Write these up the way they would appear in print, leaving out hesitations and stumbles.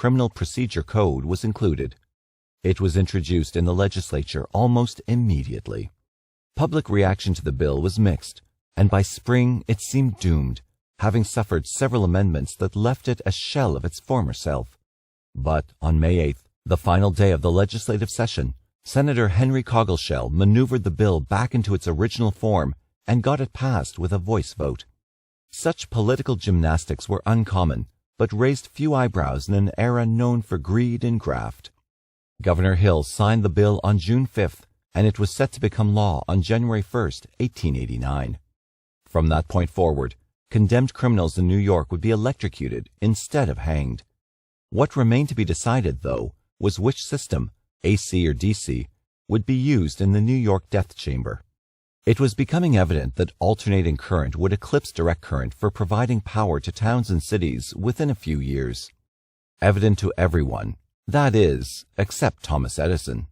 Criminal Procedure Code was included. It was introduced in the legislature almost immediately. Public reaction to the bill was mixed, and by spring it seemed doomed, having suffered several amendments that left it a shell of its former self. But on May 8th, the final day of the legislative session, Senator Henry Coggeshall maneuvered the bill back into its original form and got it passed with a voice vote. Such political gymnastics were uncommon, but raised few eyebrows in an era known for greed and graft. Governor Hill signed the bill on June 5th, and it was set to become law on January 1st, 1889. From that point forward, condemned criminals in New York would be electrocuted instead of hanged. What remained to be decided, though, was which system, AC or DC, would be used in the New York death chamber. It was becoming evident that alternating current would eclipse direct current for providing power to towns and cities within a few years. Evident to everyone, that is, except Thomas Edison.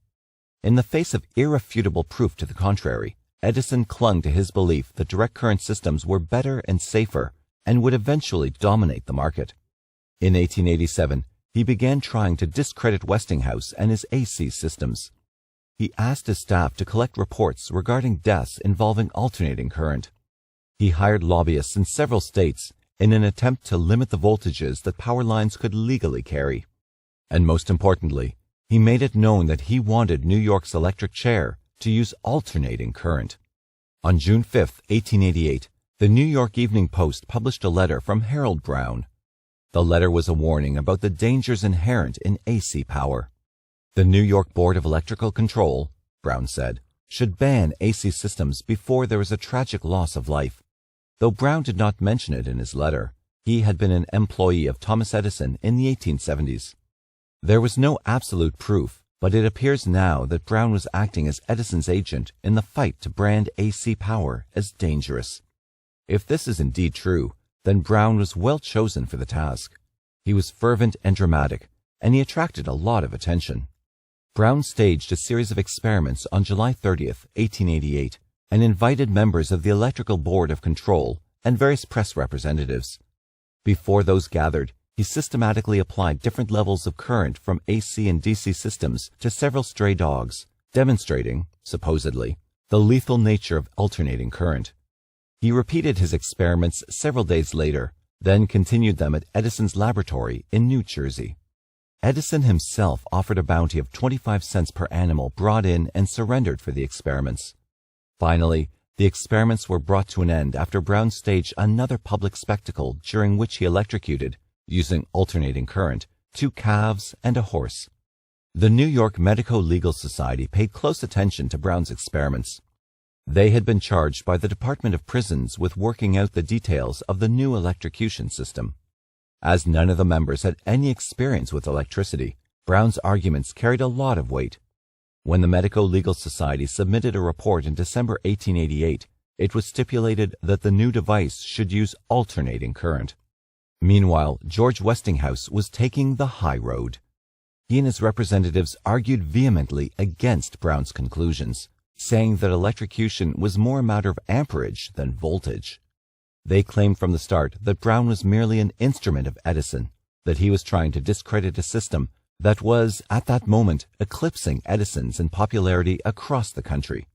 In the face of irrefutable proof to the contrary, Edison clung to his belief that direct current systems were better and safer and would eventually dominate the market. In 1887, he began trying to discredit Westinghouse and his AC systems. He asked his staff to collect reports regarding deaths involving alternating current. He hired lobbyists in several states in an attempt to limit the voltages that power lines could legally carry. And most importantly, he made it known that he wanted New York's electric chair to use alternating current. On June 5, 1888, the New York Evening Post published a letter from Harold Brown. The letter was a warning about the dangers inherent in AC power. The New York Board of Electrical Control, Brown said, should ban AC systems before there is a tragic loss of life. Though Brown did not mention it in his letter, he had been an employee of Thomas Edison in the 1870s. There was no absolute proof, but it appears now that Brown was acting as Edison's agent in the fight to brand AC power as dangerous. If this is indeed true, then Brown was well chosen for the task. He was fervent and dramatic, and he attracted a lot of attention. Brown staged a series of experiments on July 30th, 1888, and invited members of the Electrical Board of Control and various press representatives. Before those gathered, he systematically applied different levels of current from AC and DC systems to several stray dogs, demonstrating, supposedly, the lethal nature of alternating current. He repeated his experiments several days later, then continued them at Edison's laboratory in New Jersey. Edison himself offered a bounty of 25 cents per animal brought in and surrendered for the experiments. Finally, the experiments were brought to an end after Brown staged another public spectacle during which he electrocuted, using alternating current, 2 calves and a horse. The New York Medico-Legal Society paid close attention to Brown's experiments. They had been charged by the Department of Prisons with working out the details of the new electrocution system. As none of the members had any experience with electricity, Brown's arguments carried a lot of weight. When the Medico-Legal Society submitted a report in December 1888, it was stipulated that the new device should use alternating current. Meanwhile, George Westinghouse was taking the high road. He and his representatives argued vehemently against Brown's conclusions, saying that electrocution was more a matter of amperage than voltage. They claimed from the start that Brown was merely an instrument of Edison, that he was trying to discredit a system that was, at that moment, eclipsing Edison's in popularity across the country.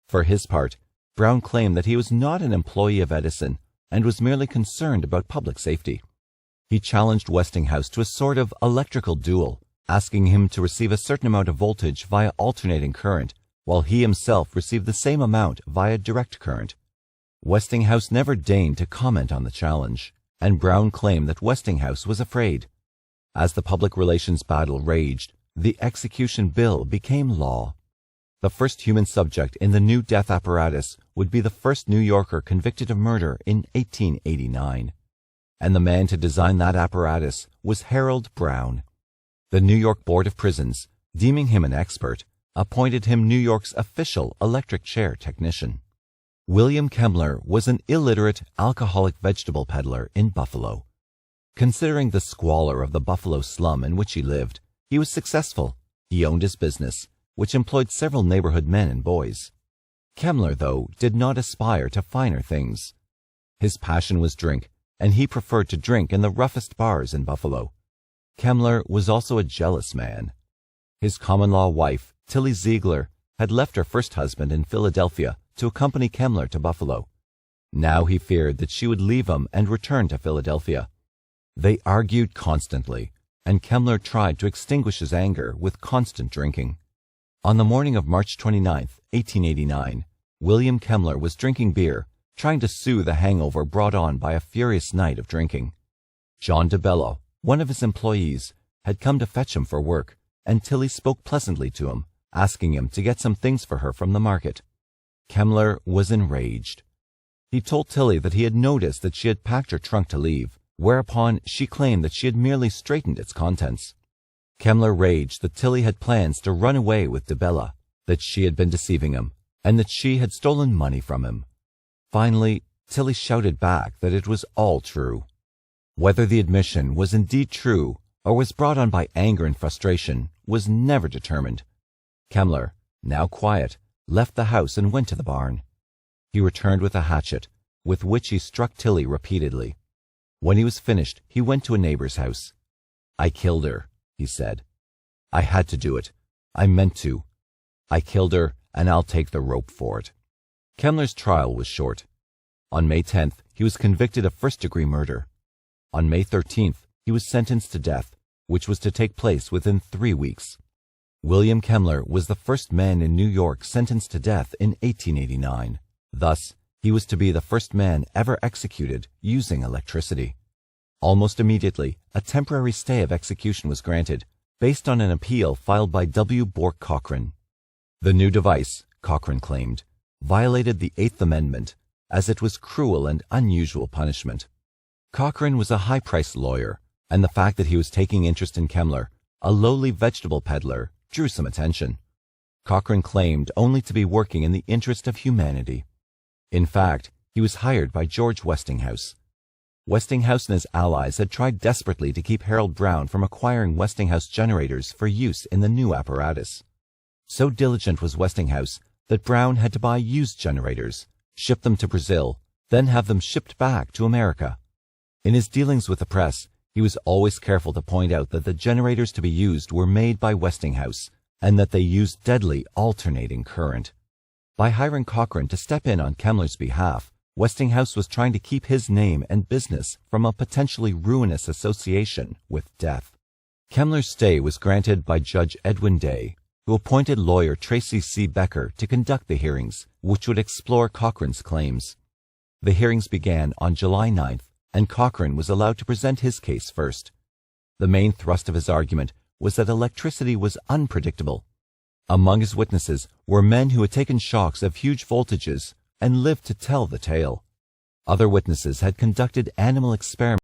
For his part, Brown claimed that he was not an employee of Edison and was merely concerned about public safety. He challenged Westinghouse to a sort of electrical duel, asking him to receive a certain amount of voltage via alternating current, while he himself received the same amount via direct current. Westinghouse never deigned to comment on the challenge, and Brown claimed that Westinghouse was afraid. As the public relations battle raged, the execution bill became law. The first human subject in the new death apparatus would be the first New Yorker convicted of murder in 1889. And the man to design that apparatus was Harold Brown. The New York Board of Prisons, deeming him an expert, appointed him New York's official electric chair technician. William Kemmler was an illiterate, alcoholic vegetable peddler in Buffalo. Considering the squalor of the Buffalo slum in which he lived, he was successful. He owned his business, which employed several neighborhood men and boys. Kemmler, though, did not aspire to finer things. His passion was drink, and he preferred to drink in the roughest bars in Buffalo. Kemmler was also a jealous man. His common-law wife, Tilly Ziegler, had left her first husband in Philadelphia to accompany Kemmler to Buffalo. Now he feared that she would leave him and return to Philadelphia. They argued constantly, and Kemmler tried to extinguish his anger with constant drinking. On the morning of March 29, 1889, William Kemmler was drinking beer, trying to soothe the hangover brought on by a furious night of drinking. John DeBello, one of his employees, had come to fetch him for work, and Tilly spoke pleasantly to him, asking him to get some things for her from the market. Kemmler was enraged. He told Tilly that he had noticed that she had packed her trunk to leave, whereupon she claimed that she had merely straightened its contents. Kemmler raged that Tilly had plans to run away with DeBella, that she had been deceiving him, and that she had stolen money from him. Finally, Tilly shouted back that it was all true. Whether the admission was indeed true or was brought on by anger and frustration was never determined. Kemmler, now quiet, left the house and went to the barn. He returned with a hatchet, with which he struck Tilly repeatedly. When he was finished, he went to a neighbor's house. "I killed her," he said. "I had to do it. I meant to. I killed her, and I'll take the rope for it." Kemmler's trial was short. On May 10th, he was convicted of first-degree murder. On May 13th, he was sentenced to death, which was to take place within 3 weeks. William Kemmler was the first man in New York sentenced to death in 1889. Thus, he was to be the first man ever executed using electricity. Almost immediately, a temporary stay of execution was granted, based on an appeal filed by W. Bork Cochran. The new device, Cochran claimed, violated the Eighth Amendment, as it was cruel and unusual punishment. Cochran was a high-priced lawyer, and the fact that he was taking interest in Kemmler, a lowly vegetable peddler, drew some attention. Cochran claimed only to be working in the interest of humanity. In fact, he was hired by George Westinghouse. Westinghouse and his allies had tried desperately to keep Harold Brown from acquiring Westinghouse generators for use in the new apparatus. So diligent was Westinghouse that Brown had to buy used generators, ship them to Brazil, then have them shipped back to America. In his dealings with the press, he was always careful to point out that the generators to be used were made by Westinghouse, and that they used deadly alternating current. By hiring Cochran to step in on Kemmler's behalf, Westinghouse was trying to keep his name and business from a potentially ruinous association with death. Kemmler's stay was granted by Judge Edwin Day, who appointed lawyer Tracy C. Becker to conduct the hearings, which would explore Cochran's claims. The hearings began on July 9th, and Cochran was allowed to present his case first. The main thrust of his argument was that electricity was unpredictable. Among his witnesses were men who had taken shocks of huge voltages and lived to tell the tale. Other witnesses had conducted animal experiments